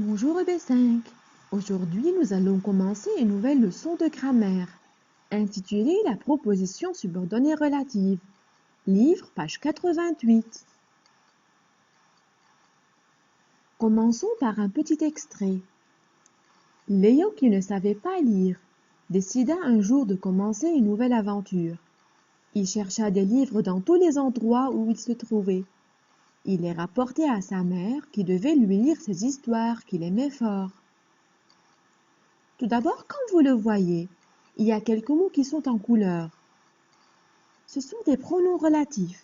Bonjour EB5. Aujourd'hui, nous allons commencer une nouvelle leçon de grammaire, intitulée La proposition subordonnée relative. Livre, page 88. Commençons par un petit extrait. Léo, qui ne savait pas lire, décida un jour de commencer une nouvelle aventure. Il chercha des livres dans tous les endroits où il se trouvait. Il les rapportait à sa mère, qui devait lui lire ses histoires qu'il aimait fort. Tout d'abord, comme vous le voyez, il y a quelques mots qui sont en couleur. Ce sont des pronoms relatifs.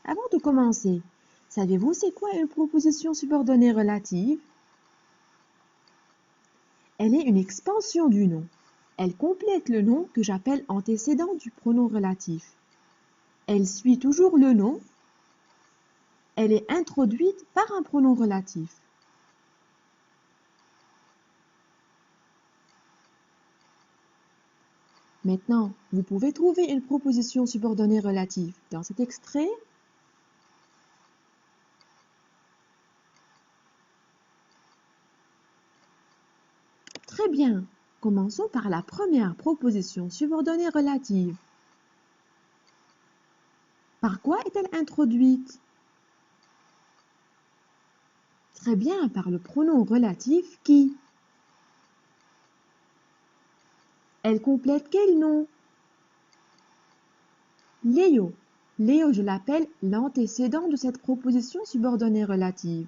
Avant de commencer, savez-vous c'est quoi une proposition subordonnée relative? Elle est une expansion du nom. Elle complète le nom que j'appelle antécédent du pronom relatif. Elle suit toujours le nom. Elle est introduite par un pronom relatif. Maintenant, vous pouvez trouver une proposition subordonnée relative dans cet extrait. Très bien. Commençons par la première proposition subordonnée relative. Par quoi est-elle introduite? Très bien, par le pronom relatif qui. Elle complète quel nom? Léo. Léo, je l'appelle l'antécédent de cette proposition subordonnée relative.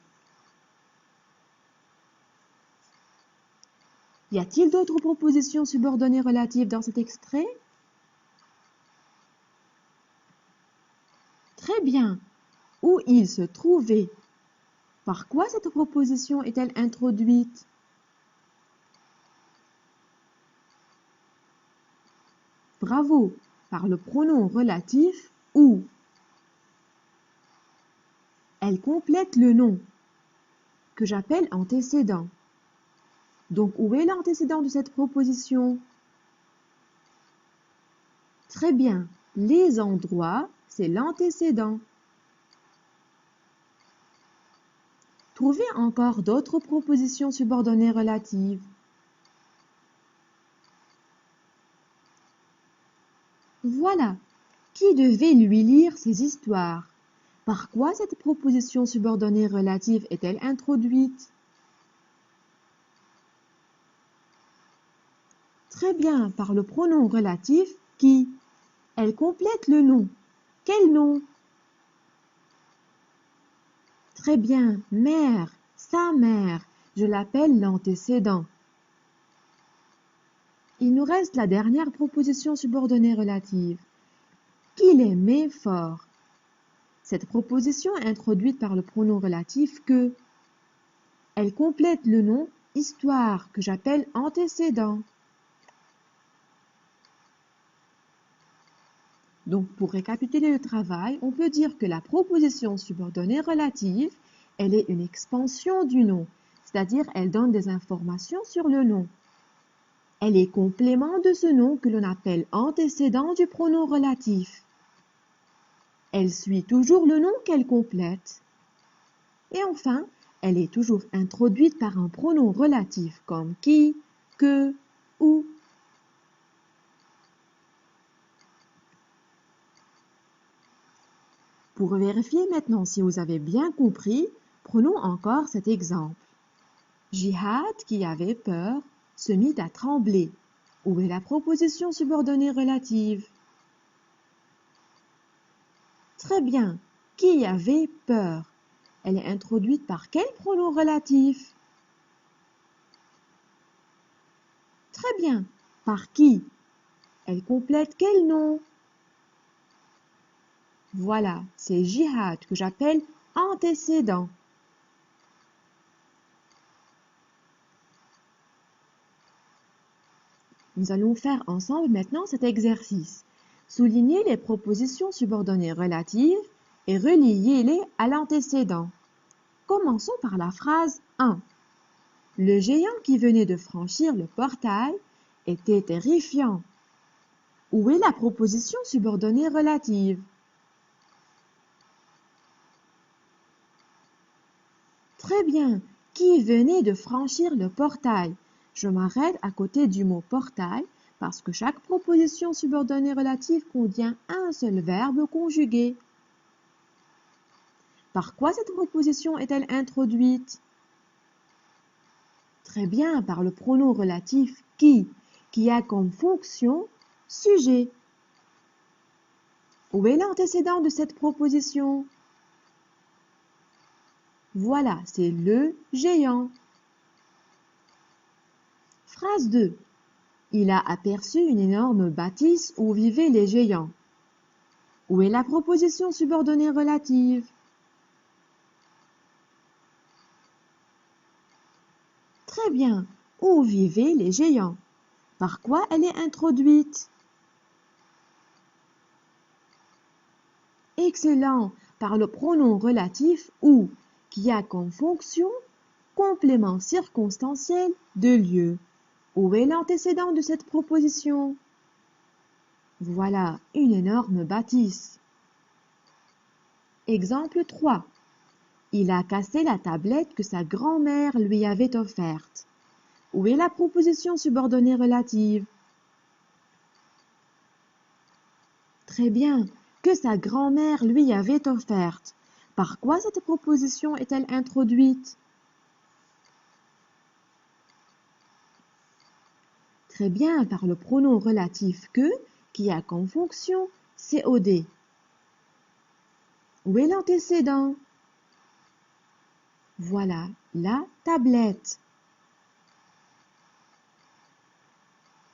Y a-t-il d'autres propositions subordonnées relatives dans cet extrait? Très bien. Où il se trouvait? Par quoi cette proposition est-elle introduite? Bravo, par le pronom relatif où. Elle complète le nom, que j'appelle antécédent. Donc, où est l'antécédent de cette proposition? Très bien, les endroits, c'est l'antécédent. Trouvez encore d'autres propositions subordonnées relatives. Voilà, qui devait lui lire ses histoires? Par quoi cette proposition subordonnée relative est-elle introduite? Très bien, par le pronom relatif qui. Elle complète le nom. Quel nom? Très bien, mère, sa mère. Je l'appelle l'antécédent. Il nous reste la dernière proposition subordonnée relative. Qu'il aimait fort. Cette proposition est introduite par le pronom relatif que. Elle complète le nom histoire que j'appelle antécédent. Donc, pour récapituler le travail, on peut dire que la proposition subordonnée relative, elle est une expansion du nom, c'est-à-dire elle donne des informations sur le nom. Elle est complément de ce nom que l'on appelle antécédent du pronom relatif. Elle suit toujours le nom qu'elle complète. Et enfin, elle est toujours introduite par un pronom relatif comme qui, que, ou. Pour vérifier maintenant si vous avez bien compris, prenons encore cet exemple. Jihad, qui avait peur, se mit à trembler. Où est la proposition subordonnée relative? Très bien. Qui avait peur? Elle est introduite par quel pronom relatif? Très bien. Par qui? Elle complète quel nom? Voilà, c'est Jihad que j'appelle antécédent. Nous allons faire ensemble maintenant cet exercice. Soulignez les propositions subordonnées relatives et reliez-les à l'antécédent. Commençons par la phrase 1. Le géant qui venait de franchir le portail était terrifiant. Où est la proposition subordonnée relative? Très bien. qui venait de franchir le portail. Je m'arrête à côté du mot portail parce que chaque proposition subordonnée relative contient un seul verbe conjugué. Par quoi cette proposition est-elle introduite? Très bien, par le pronom relatif qui a comme fonction sujet. Où est l'antécédent de cette proposition? Voilà, c'est le géant. Phrase 2. Il a aperçu une énorme bâtisse où vivaient les géants. Où est la proposition subordonnée relative? Très bien. Où vivaient les géants? Par quoi elle est introduite? Excellent. Par le pronom relatif où, qui a comme fonction complément circonstanciel de lieu. Où est l'antécédent de cette proposition? Voilà, une énorme bâtisse. Exemple 3. Il a cassé la tablette que sa grand-mère lui avait offerte. Où est la proposition subordonnée relative? Très bien, que sa grand-mère lui avait offerte. Par quoi cette proposition est-elle introduite? Très bien, par le pronom relatif que, qui a comme fonction COD. Où est l'antécédent? Voilà, la tablette.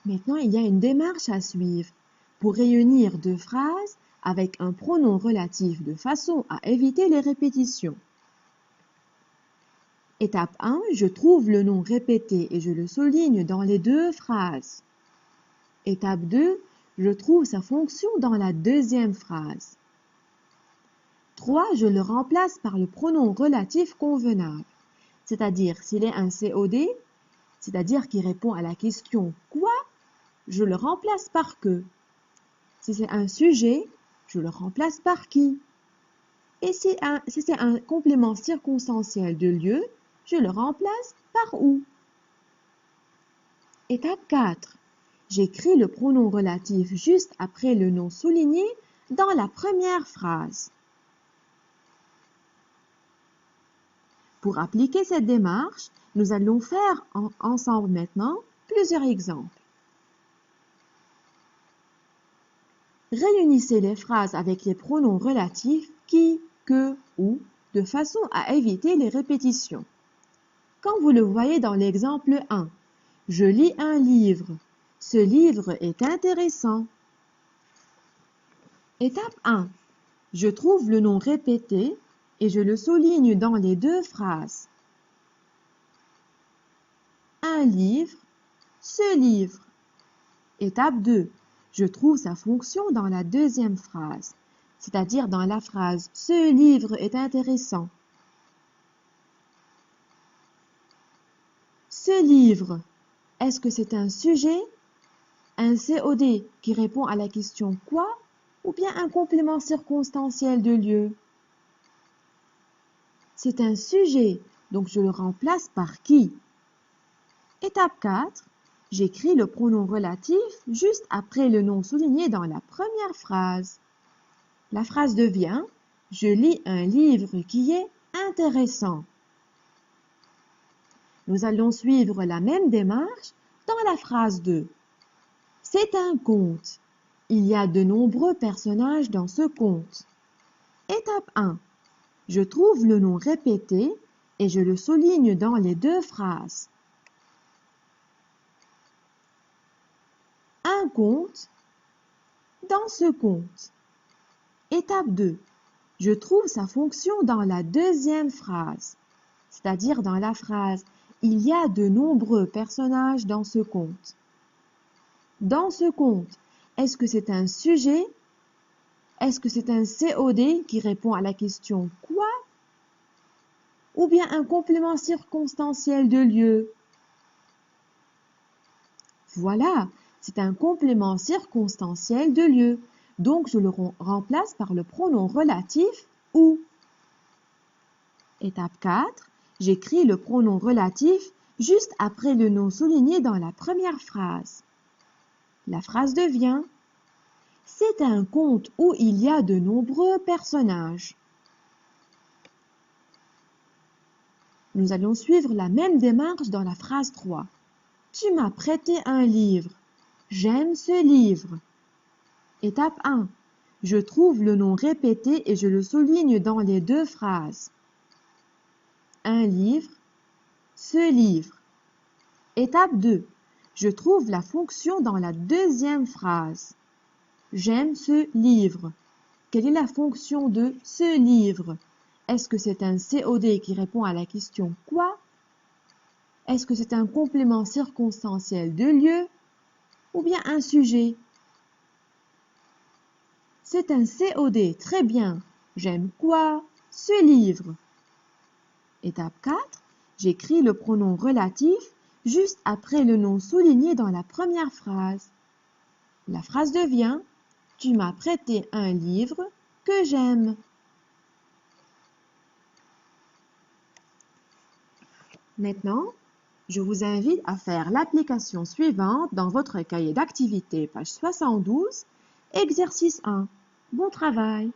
Maintenant, il y a une démarche à suivre pour réunir deux phrases avec un pronom relatif de façon à éviter les répétitions. Étape 1, je trouve le nom répété et je le souligne dans les deux phrases. Étape 2, je trouve sa fonction dans la deuxième phrase. 3, je le remplace par le pronom relatif convenable, c'est-à-dire s'il est un COD, c'est-à-dire qui répond à la question « quoi ?» je le remplace par « que ». Si c'est un sujet, je le remplace par « qui ». Et si c'est un complément circonstanciel de lieu, je le remplace par « où ». Étape 4. J'écris le pronom relatif juste après le nom souligné dans la première phrase. Pour appliquer cette démarche, nous allons faire ensemble maintenant plusieurs exemples. Réunissez les phrases avec les pronoms relatifs qui, que, ou, de façon à éviter les répétitions. Comme vous le voyez dans l'exemple 1, je lis un livre. Ce livre est intéressant. Étape 1. Je trouve le nom répété et je le souligne dans les deux phrases. Un livre, ce livre. Étape 2. Je trouve sa fonction dans la deuxième phrase, c'est-à-dire dans la phrase « Ce livre est intéressant ». Ce livre, est-ce que c'est un sujet, un COD qui répond à la question « quoi » ou bien un complément circonstanciel de lieu? C'est un sujet, donc je le remplace par « qui ». Étape 4. J'écris le pronom relatif juste après le nom souligné dans la première phrase. La phrase devient « Je lis un livre qui est intéressant ». Nous allons suivre la même démarche dans la phrase 2. C'est un conte. Il y a de nombreux personnages dans ce conte. Étape 1. Je trouve le nom répété et je le souligne dans les deux phrases. Un conte, dans ce conte. Étape 2. Je trouve sa fonction dans la deuxième phrase, c'est-à-dire dans la phrase « Il y a de nombreux personnages dans ce conte ». Dans ce conte, est-ce que c'est un sujet? Est-ce que c'est un COD qui répond à la question « quoi » ou bien un complément circonstanciel de lieu? Voilà, c'est un complément circonstanciel de lieu, donc je le remplace par le pronom relatif « où ». Étape 4. j'écris le pronom relatif juste après le nom souligné dans la première phrase. La phrase devient « C'est un conte où il y a de nombreux personnages. » Nous allons suivre la même démarche dans la phrase 3. Tu m'as prêté un livre. J'aime ce livre. Étape 1. Je trouve le nom répété et je le souligne dans les deux phrases. Un livre, ce livre. Étape 2. Je trouve la fonction dans la deuxième phrase. J'aime ce livre. Quelle est la fonction de ce livre? Est-ce que c'est un COD qui répond à la question « Quoi » Est-ce que c'est un complément circonstanciel de lieu ou bien un sujet? C'est un COD, très bien. J'aime quoi? Ce livre. Étape 4. J'écris le pronom relatif juste après le nom souligné dans la première phrase. La phrase devient « Tu m'as prêté un livre que j'aime. » Maintenant, je vous invite à faire l'application suivante dans votre cahier d'activité, page 72, exercice 1. Bon travail!